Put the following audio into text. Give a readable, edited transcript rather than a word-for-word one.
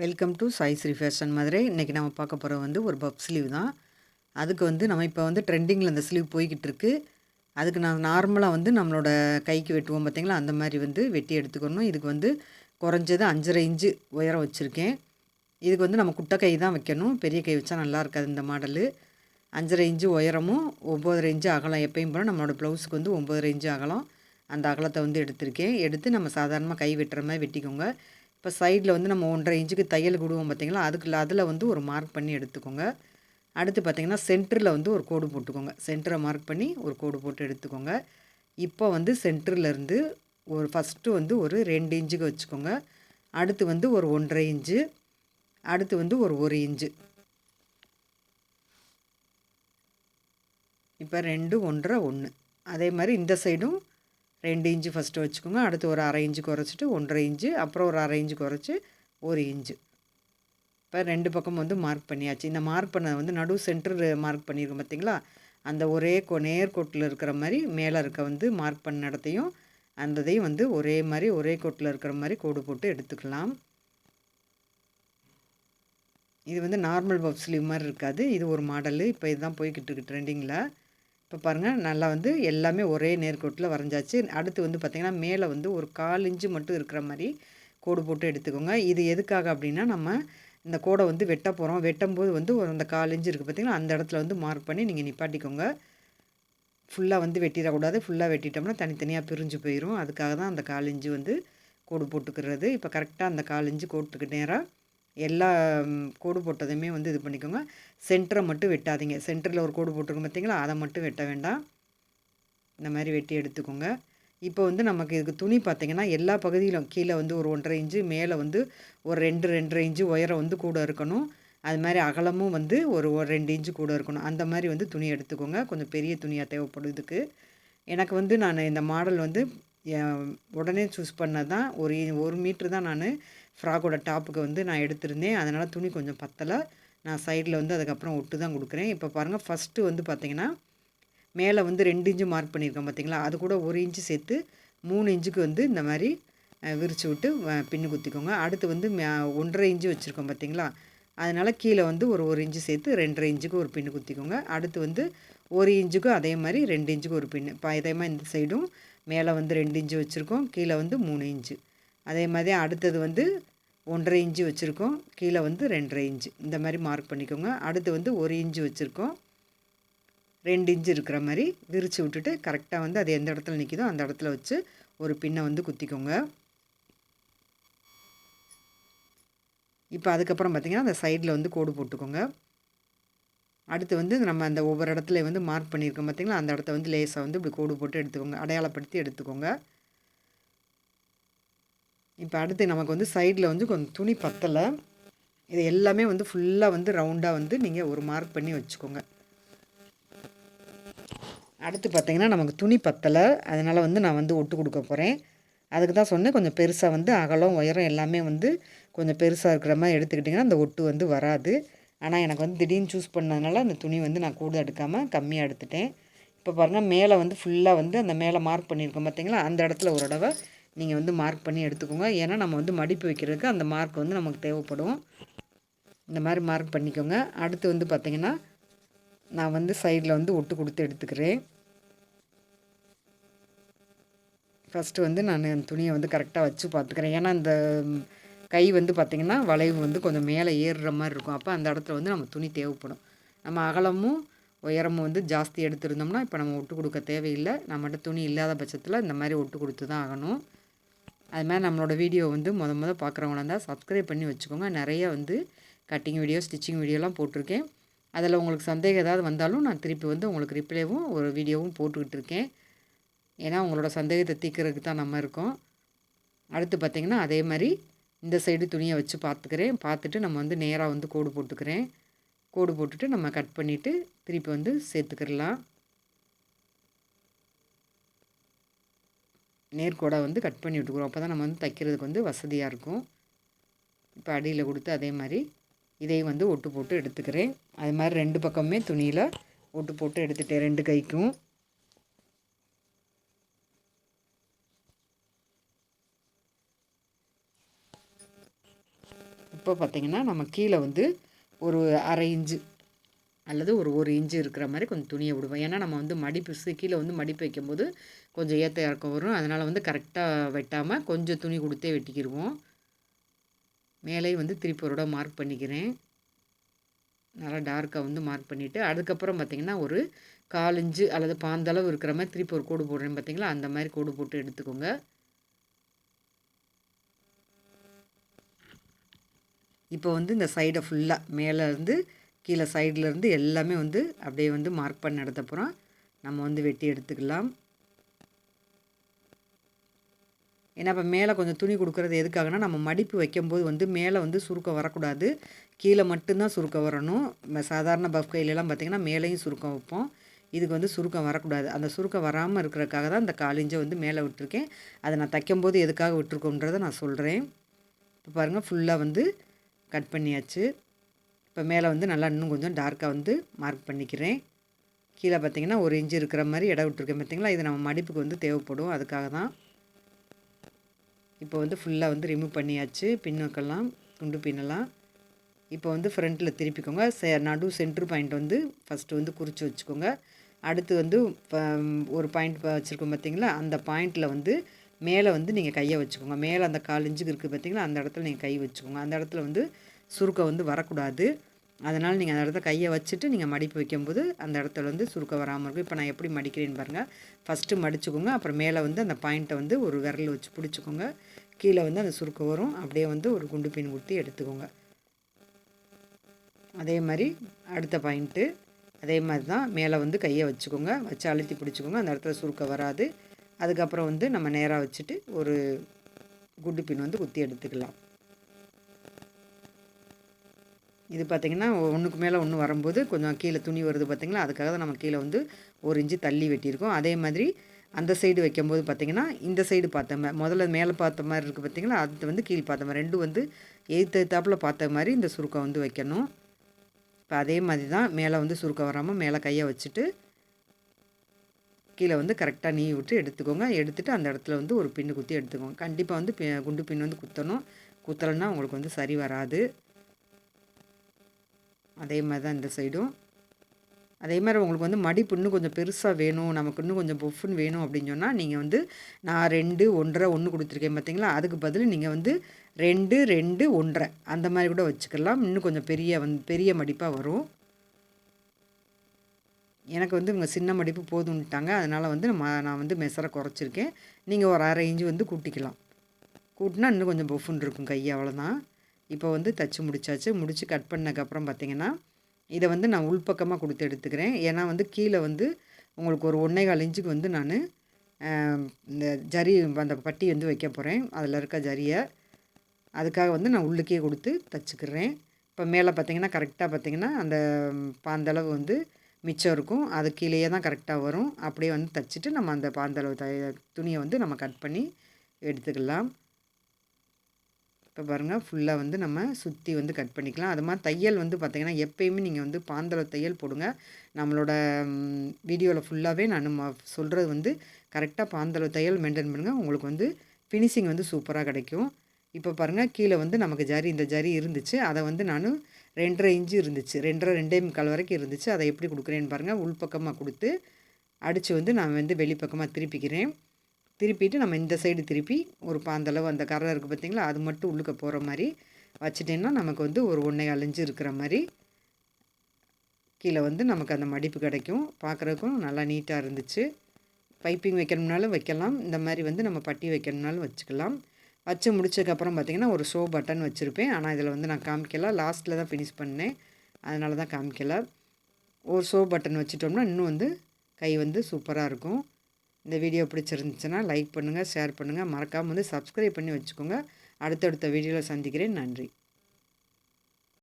Welcome to Sai Sri fashion Madurai. இன்றைக்கி நம்ம பார்க்க போகிறது வந்து ஒரு பப் ஸ்லீவ் தான். அதுக்கு வந்து நம்ம இப்போ வந்து ட்ரெண்டிங்கில் அந்த ஸ்லீவ் போய்கிட்டு இருக்கு. அதுக்கு நான் நார்மலாக வந்து நம்மளோட கைக்கு வெட்டுவோம் பார்த்திங்களா, அந்த மாதிரி வந்து வெட்டி எடுத்துக்கணும். இதுக்கு வந்து குறைஞ்சது 5.5 இன்ச்சு உயரம் வச்சுருக்கேன். இதுக்கு வந்து நம்ம குட்டை கை தான் வைக்கணும், பெரிய கை வச்சா நல்லா இருக்காது இந்த மாடலு. 5.5 இன்ச்சு உயரமும் 9.5 இன்ச்சு அகலம். எப்பயும் போல் நம்மளோட ப்ளவுஸுக்கு வந்து 9.5 இன்ச்சு அகலம். அந்த அகலத்தை வந்து எடுத்திருக்கேன். எடுத்து நம்ம சாதாரணமாக கை வெட்டுற மாதிரி வெட்டிக்கோங்க. இப்போ சைடில் வந்து நம்ம 1.5 இன்ச்சுக்கு தையல் விடுவோம் பார்த்திங்களா, அதில் வந்து ஒரு மார்க் பண்ணி எடுத்துக்கோங்க. அடுத்து பார்த்திங்கன்னா சென்டரில் வந்து ஒரு கோடு போட்டுக்கோங்க. சென்டரை மார்க் பண்ணி ஒரு கோடு போட்டு எடுத்துக்கோங்க. இப்போ வந்து சென்டர்லேருந்து ஒரு ஃபஸ்ட்டு வந்து ஒரு 2 இன்ச்சுக்கு வச்சுக்கோங்க. அடுத்து வந்து ஒரு 1.5 இன்ச்சு, அடுத்து வந்து ஒரு 1 இன்ச்சு. இப்போ 2, 1, 1. அதே மாதிரி இந்த சைடும் 2 இன்ச்சு ஃபஸ்ட்டு வச்சுக்கோங்க. அடுத்து ஒரு 1/2 இன்ச்சு குறைச்சிட்டு 1.5 இன்ச்சு, அப்புறம் ஒரு 1/2 இன்ச்சு குறைச்சி 1 இன்ச்சு. இப்போ 2 பக்கம் வந்து மார்க் பண்ணியாச்சு. இந்த மார்க் பண்ண வந்து நடு சென்டர் மார்க் பண்ணியிருக்கோம் பார்த்திங்களா, அந்த ஒரே நேர்கோட்டில் இருக்கிற மாதிரி மேலே இருக்க வந்து மார்க் பண்ண இடத்தையும் அந்த இதையும் வந்து ஒரே மாதிரி ஒரே கோட்டில் இருக்கிற மாதிரி கோடு போட்டு எடுத்துக்கலாம். இது வந்து நார்மல் பப் ஸ்லீவ் மாதிரி இருக்காது, இது ஒரு மாடலு. இப்போ இதுதான் போய்கிட்டு இருக்கு ட்ரெண்டிங்கில். இப்போ பாருங்கள், நல்லா வந்து எல்லாமே ஒரே நேர்கோட்டில் வரைஞ்சாச்சு. அடுத்து வந்து பார்த்திங்கன்னா மேலே வந்து ஒரு 1/4 இன்ச்சு மட்டும் இருக்கிற மாதிரி கோடு போட்டு எடுத்துக்கோங்க. இது எதுக்காக அப்படின்னா, நம்ம இந்த கோடை வந்து வெட்ட போகிறோம். வெட்டும்போது வந்து ஒரு அந்த 1/4 இன்ச்சு இருக்குது பார்த்திங்கன்னா, அந்த இடத்துல வந்து மார்க் பண்ணி நீங்கள் நிப்பாட்டிக்கோங்க. ஃபுல்லாக வந்து வெட்டிடக்கூடாது. ஃபுல்லாக வெட்டிட்டோம்னா தனித்தனியாக பிரிஞ்சு போயிடும். அதுக்காக தான் அந்த 1/4 இன்ச்சு வந்து கோடு போட்டுக்கிறது. இப்போ கரெக்டாக அந்த 1/4 இன்ச்சு கோட்டுக்கு நேராக எல்லா கோடு போட்டதையுமே வந்து இது பண்ணிக்கோங்க. சென்டரை மட்டும் வெட்டாதீங்க. சென்டரில் ஒரு கோடு போட்டிருக்கோம் பார்த்தீங்களா, அதை மட்டும் வெட்ட வேண்டாம். இந்த மாதிரி வெட்டி எடுத்துக்கோங்க. இப்போ வந்து நமக்கு இதுக்கு துணி பார்த்திங்கன்னா எல்லா பகுதியிலும் கீழே வந்து ஒரு 1.5 இன்ச்சு, மேலே வந்து ஒரு 2, 2.5 இன்ச்சு உயரம் வந்து கூட இருக்கணும். அது மாதிரி அகலமும் வந்து ஒரு 2 இன்ச்சு கூட இருக்கணும். அந்த மாதிரி வந்து துணி எடுத்துக்கோங்க. கொஞ்சம் பெரிய துணியாக தேவைப்படும் இதுக்கு. எனக்கு வந்து நான் இந்த மாடல் வந்து உடனே சூஸ் பண்ணது தான். ஒரு மீட்ரு தான் நான் ஃப்ராக்கோட டாப்புக்கு வந்து நான் எடுத்திருந்தேன். அதனால் துணி கொஞ்சம் பத்தலை. நான் சைடில் வந்து அதுக்கப்புறம் ஒட்டு தான் கொடுக்குறேன். இப்போ பாருங்கள், ஃபஸ்ட்டு வந்து பார்த்திங்கன்னா மேலே வந்து 2 இன்ச்சு மார்க் பண்ணியிருக்கோம் பார்த்திங்களா, அது கூட 1 இன்ச்சு சேர்த்து 3 இன்ச்சுக்கு வந்து இந்த மாதிரி விரித்து விட்டு பின்னு குத்திக்கோங்க. அடுத்து வந்து 1.5 இன்ச்சு வச்சுருக்கோம் பார்த்திங்களா, அதனால் கீழே வந்து ஒரு 1 இன்ச்சு சேர்த்து 2.5 இன்ச்சுக்கு ஒரு பின்னு குத்திக்கோங்க. அடுத்து வந்து 1 இன்ச்சுக்கும் அதே மாதிரி 2 இன்ச்சுக்கு ஒரு பின்னு. இப்போ அதே மாதிரி இந்த சைடும் மேலே வந்து 2 இன்ச்சு வச்சுருக்கோம், கீழே வந்து 3 இன்ச்சு. அதே மாதிரி அடுத்தது வந்து 1.5 இன்ச்சு வச்சுருக்கோம், கீழே வந்து 2.5 இன்ச்சு. இந்த மாதிரி மார்க் பண்ணிக்கோங்க. அடுத்து வந்து 1 இன்ச்சு வச்சுருக்கோம், 2 இன்ச்சு இருக்கிற மாதிரி விரித்து விட்டுட்டு கரெக்டாக வந்து அது எந்த இடத்துல நிற்கிதோ அந்த இடத்துல வச்சு ஒரு பின்னை வந்து குத்திக்கோங்க. இப்போ அதுக்கப்புறம் பார்த்திங்கன்னா அந்த சைடில் வந்து கோடு போட்டுக்கோங்க. அடுத்து வந்து நம்ம அந்த ஒவ்வொரு இடத்துல வந்து மார்க் பண்ணியிருக்கோம் பார்த்திங்களா, அந்த இடத்த வந்து லேசாக வந்து இப்படி கோடு போட்டு எடுத்துக்கோங்க, அடையாளப்படுத்தி எடுத்துக்கோங்க. இப்போ அடுத்து நமக்கு வந்து சைடில் வந்து கொஞ்சம் துணி பத்தலை. இது எல்லாமே வந்து ஃபுல்லாக வந்து ரவுண்டாக வந்து நீங்கள் ஒரு மார்க் பண்ணி வச்சுக்கோங்க. அடுத்து பார்த்திங்கன்னா நமக்கு துணி பத்தலை, அதனால் வந்து நான் வந்து ஒட்டு கொடுக்க போகிறேன். அதுக்கு தான் சொன்னேன், கொஞ்சம் பெருசாக வந்து அகலம் உயரம் எல்லாமே வந்து கொஞ்சம் பெருசாக இருக்கிற மாதிரி எடுத்துக்கிட்டிங்கன்னா அந்த ஒட்டு வந்து வராது. ஆனால் எனக்கு வந்து திடீர்னு சூஸ் பண்ணதுனால அந்த துணி வந்து நான் கூட எடுக்காமல் கம்மியாக எடுத்துட்டேன். இப்போ பாருங்கள், மேலே வந்து ஃபுல்லாக வந்து அந்த மேலே மார்க் பண்ணியிருக்கோம் பார்த்திங்களா, அந்த இடத்துல ஒரு தடவை நீங்கள் வந்து மார்க் பண்ணி எடுத்துக்கோங்க. ஏன்னா நம்ம வந்து மடிப்பு வைக்கிறதுக்கு அந்த மார்க் வந்து நமக்கு தேவைப்படும். இந்த மாதிரி மார்க் பண்ணிக்கோங்க. அடுத்து வந்து பார்த்திங்கன்னா நான் வந்து சைடில் வந்து ஒட்டு கொடுத்து எடுத்துக்கிறேன். ஃபஸ்ட்டு வந்து நான் துணியை வந்து கரெக்டாக வச்சு பார்த்துக்கிறேன். ஏன்னா இந்த கை வந்து பார்த்திங்கன்னா வளைவு வந்து கொஞ்சம் மேலே ஏறுற மாதிரி இருக்கும். அப்போ அந்த இடத்துல வந்து நம்ம துணி தேவைப்படும். நம்ம அகலமும் உயரமும் வந்து ஜாஸ்தி எடுத்துருந்தோம்னா இப்போ நம்ம ஒட்டு கொடுக்க தேவையில்லை. நம்மகிட்ட துணி இல்லாத பட்சத்தில் இந்த மாதிரி ஒட்டு கொடுத்து தான் ஆகணும். அது மாதிரி நம்மளோட வீடியோ வந்து முத பார்க்குறவங்களா இருந்தால் சப்ஸ்கிரைப் பண்ணி வச்சுக்கோங்க. நிறைய வந்து கட்டிங் வீடியோ, ஸ்டிச்சிங் வீடியோலாம் போட்டிருக்கேன். அதில் உங்களுக்கு சந்தேகம் ஏதாவது வந்தாலும் நான் திருப்பி வந்து உங்களுக்கு ரிப்ளைவும் ஒரு வீடியோவும் போட்டுக்கிட்டு இருக்கேன். ஏன்னா உங்களோட சந்தேகத்தை தீர்க்கறதுக்கு தான் நம்ம இருக்கோம். அடுத்து பார்த்திங்கன்னா அதே மாதிரி இந்த சைடு துணியை வச்சு பார்த்துக்கிறேன். பார்த்துட்டு நம்ம வந்து நேராக வந்து கோடு போட்டுக்கிறேன். கோடு போட்டுட்டு நம்ம கட் பண்ணிவிட்டு திருப்பி வந்து சேர்த்துக்கிடலாம். நேர்கோடை வந்து கட் பண்ணி விட்டுக்கிறோம். அப்போ தான் நம்ம வந்து தைக்கிறதுக்கு வந்து வசதியாக இருக்கும். இப்போ அடியில் கொடுத்து அதே மாதிரி இதையும் வந்து ஒட்டு போட்டு எடுத்துக்கிறேன். அது மாதிரி 2 பக்கமுமே துணியில் ஒட்டு போட்டு எடுத்துட்டேன் 2 கைக்கும். இப்போ பார்த்திங்கன்னா நம்ம கீழே வந்து ஒரு அரை இன்ச்சு அல்லது ஒரு இன்ச்சு இருக்கிற மாதிரி கொஞ்சம் துணியை விடுவோம். ஏன்னா நம்ம வந்து மடிப்பு கீழே வந்து மடிப்பு வைக்கும்போது கொஞ்சம் ஏற்ற இறக்கம் வரும். அதனால் வந்து கரெக்டாக வெட்டாமல் கொஞ்சம் துணி கொடுத்தே வெட்டிக்கிடுவோம். மேலே வந்து திருப்பி ஒரு தடவை மார்க் பண்ணிக்கிறேன். நல்லா டார்க்காக வந்து மார்க் பண்ணிவிட்டு அதுக்கப்புறம் பார்த்திங்கன்னா ஒரு 1/4 இன்ச்சு அல்லது பாந்தளவு இருக்கிற மாதிரி திருப்பி ஒரு கோடு போடுறேன் பார்த்திங்களா, அந்த மாதிரி கோடு போட்டு எடுத்துக்கோங்க. இப்போ வந்து இந்த சைடை ஃபுல்லாக மேலேருந்து கீழே சைட்லேருந்து எல்லாமே வந்து அப்படியே வந்து மார்க் பண்ண இடத்தப்புறம் நம்ம வந்து வெட்டி எடுத்துக்கலாம். ஏன்னா இப்போ மேலே கொஞ்சம் துணி கொடுக்குறது எதுக்காகனா, நம்ம மடிப்பு வைக்கும்போது வந்து மேலே வந்து சுருக்கம் வரக்கூடாது, கீழே மட்டும்தான் சுருக்கம் வரணும். சாதாரண பஃப் கையிலலாம் பார்த்திங்கன்னா மேலேயும் சுருக்கம் வைப்போம். இதுக்கு வந்து சுருக்கம் வரக்கூடாது. அந்த சுருக்கம் வராமல் இருக்கிறதுக்காக தான் இந்த 1/4 இன்ச்சை வந்து மேலே விட்டுருக்கேன். அதை நான் தைக்கும்போது எதுக்காக விட்டுருக்கோன்றதை நான் சொல்கிறேன். இப்போ பாருங்கள் ஃபுல்லாக வந்து கட் பண்ணியாச்சு. இப்போ மேலே வந்து நல்லா இன்னும் கொஞ்சம் டார்க்காக வந்து மார்க் பண்ணிக்கிறேன். கீழே பார்த்திங்கன்னா 1 இன்ச்சு இருக்கிற மாதிரி இடம் விட்டுருக்கேன் பார்த்திங்களா, இது நம்ம மடிப்புக்கு வந்து தேவைப்படும், அதுக்காக தான். இப்போ வந்து ஃபுல்லாக வந்து ரிமூவ் பண்ணியாச்சு. பின்னுக்கெல்லாம் துண்டு பின்னலாம். இப்போ வந்து ஃப்ரண்ட்டில் திருப்பிக்கோங்க. நடு சென்ட்ரு பாயிண்ட் வந்து ஃபஸ்ட்டு வந்து குறித்து வச்சுக்கோங்க. அடுத்து வந்து ஒரு பாயிண்ட் வச்சுருக்கோம் பார்த்திங்களா, அந்த பாயிண்ட்டில் வந்து மேலே வந்து நீங்கள் கையை வச்சுக்கோங்க. மேலே அந்த 1/4 இன்ச்சுக்கு இருக்குது பார்த்திங்களா, அந்த இடத்துல நீங்கள் கை வச்சுக்கோங்க. அந்த இடத்துல வந்து சுருக்கம் வந்து வரக்கூடாது. அதனால் நீங்கள் அந்த இடத்துல கையை வச்சுட்டு நீங்கள் மடிப்பு வைக்கும்போது அந்த இடத்துல வந்து சுருக்கம் வராமல் இருக்கும். இப்போ நான் எப்படி மடிக்கிறேன்னு பாருங்கள். ஃபஸ்ட்டு மடிச்சுக்கோங்க. அப்புறம் மேலே வந்து அந்த பாயிண்ட்டை வந்து ஒரு விரல் வச்சு பிடிச்சிக்கோங்க. கீழே வந்து அந்த சுருக்கம் வரும். அப்படியே வந்து ஒரு குண்டு பின் குத்தி எடுத்துக்கோங்க. அதே மாதிரி அடுத்த பாயிண்ட்டு அதே மாதிரி தான். மேலே வந்து கையை வச்சுக்கோங்க, வச்சு அழுத்தி பிடிச்சிக்கோங்க. அந்த இடத்துல சுருக்கம் வராது. அதுக்கப்புறம் வந்து நம்ம நேராக வச்சுட்டு ஒரு குண்டு பின் வந்து குத்தி எடுத்துக்கலாம். இது பார்த்திங்கன்னா ஒன்றுக்கு மேலே ஒன்று வரும்போது கொஞ்சம் கீழே துணி வருது பார்த்திங்களா, அதுக்காக தான் நம்ம கீழே வந்து 1 இன்ச்சு தள்ளி வெட்டியிருக்கோம். அதே மாதிரி அந்த சைடு வைக்கும்போது பார்த்திங்கன்னா இந்த சைடு பார்த்த முதல்ல மேலே பார்த்த மாதிரி இருக்குது பார்த்திங்களா, அது வந்து கீழ் பார்த்த மாதிரி ரெண்டும் வந்து எதிர்த்தாப்பில் பார்த்த மாதிரி இந்த சுருக்கம் வந்து வைக்கணும். இப்போ அதே மாதிரி தான் மேலே வந்து சுருக்கம் வராமல் மேலே கையை வச்சுட்டு கீழே வந்து கரெக்டாக நீவி விட்டு எடுத்துக்கோங்க. எடுத்துகிட்டு அந்த இடத்துல வந்து ஒரு பின்னு குத்தி எடுத்துக்கோங்க. கண்டிப்பாக வந்து குண்டு பின் வந்து குத்தணும். குத்தலைன்னா உங்களுக்கு வந்து சரி வராது. அதே மாதிரி தான் இந்த சைடும். அதே மாதிரி உங்களுக்கு வந்து மடிப்பு இன்னும் கொஞ்சம் பெருசாக வேணும், நமக்கு இன்னும் கொஞ்சம் பொஃப்னு வேணும் அப்படின்னு சொன்னால் நீங்கள் வந்து நான் 2, 1.5, 1 கொடுத்துருக்கேன் பார்த்தீங்களா, அதுக்கு பதில் நீங்கள் வந்து 2, 2, 1.5 அந்த மாதிரி கூட வச்சுக்கலாம். இன்னும் கொஞ்சம் பெரிய மடிப்பாக வரும். எனக்கு வந்து இவங்க சின்ன மடிப்பு போதும்ட்டாங்க, அதனால் வந்து நான் வந்து மெசரை குறைச்சிருக்கேன். நீங்கள் ஒரு 1/2 இன்ச்சு வந்து கூட்டிக்கலாம். கூட்டினா இன்னும் கொஞ்சம் பொஃப்னு இருக்கும் கை, அவ்வளோதான். இப்போ வந்து தச்சு முடிச்சாச்சு. முடித்து கட் பண்ணதுக்கப்புறம் பார்த்திங்கன்னா இதை வந்து நான் உள்பக்கமாக கொடுத்து எடுத்துக்கிறேன். ஏன்னா வந்து கீழே வந்து உங்களுக்கு ஒரு 1.25 இன்ச்சுக்கு வந்து நான் இந்த ஜரி அந்த பட்டி வந்து வைக்க போகிறேன், அதில் இருக்க ஜரியை. அதுக்காக வந்து நான் உள்ளுக்கே கொடுத்து தச்சுக்கிறேன். இப்போ மேலே பார்த்திங்கன்னா கரெக்டாக பார்த்திங்கன்னா அந்த பாந்தளவு வந்து மிச்சம் இருக்கும், அது கீழேயே தான் கரெக்டாக வரும். அப்படியே வந்து தச்சுட்டு நம்ம அந்த பாந்தளவு துணியை வந்து நம்ம கட் பண்ணி எடுத்துக்கலாம். இப்போ பாருங்கள் ஃபுல்லாக வந்து நம்ம சுற்றி வந்து கட் பண்ணிக்கலாம். அது மாதிரி தையல் வந்து பார்த்திங்கன்னா எப்போயுமே நீங்கள் வந்து பாந்தளவு தையல் போடுங்க. நம்மளோட வீடியோவில் ஃபுல்லாகவே நான் சொல்கிறது வந்து கரெக்டாக பாந்தளவு தையல் மெயின்டைன் பண்ணுங்கள். உங்களுக்கு வந்து ஃபினிஷிங் வந்து சூப்பராக கிடைக்கும். இப்போ பாருங்கள் கீழே வந்து நமக்கு இந்த ஜரி இருந்துச்சு, அதை வந்து நான் 2.5 இன்ச்சு இருந்துச்சு, 2.5 2.25 வரைக்கும் இருந்துச்சு. அதை எப்படி கொடுக்குறேன்னு பாருங்கள். உள்பக்கமாக கொடுத்து அடித்து வந்து நான் வந்து வெளிப்பக்கமாக திருப்பிக்கிறேன். திருப்பிட்டு நம்ம இந்த சைடு திருப்பி ஒரு பாந்தளவு அந்த கரை இருக்குது பார்த்திங்களா, அது மட்டும் உள்ளுக்க போகிற மாதிரி வச்சுட்டேன்னா நமக்கு வந்து ஒரு 1.25 இன்ச்சு இருக்கிற மாதிரி கீழே வந்து நமக்கு அந்த மடிப்பு கிடைக்கும். பார்க்குறதுக்கும் நல்லா நீட்டாக இருந்துச்சு. பைப்பிங் வைக்கணும்னாலும் வைக்கலாம், இந்த மாதிரி வந்து நம்ம பட்டி வைக்கணும்னாலும் வச்சுக்கலாம். வச்சு முடிச்சதுக்கப்புறம் பார்த்திங்கன்னா ஒரு ஷோ பட்டன் வச்சுருப்பேன், ஆனால் இதில் வந்து நான் காமிக்கலை, லாஸ்ட்டில் தான் ஃபினிஷ் பண்ணேன், அதனால தான் காமிக்கலை. ஒரு ஷோ பட்டன் வச்சுட்டோம்னா இன்னும் வந்து கை வந்து சூப்பராக இருக்கும். இந்த வீடியோ பிடிச்சிருந்துச்சுன்னா லைக் பண்ணுங்கள், ஷேர் பண்ணுங்கள், மறக்காமல் வந்து சப்ஸ்கிரைப் பண்ணி வச்சுக்கோங்க. அடுத்தடுத்த வீடியோவில் சந்திக்கிறேன். நன்றி.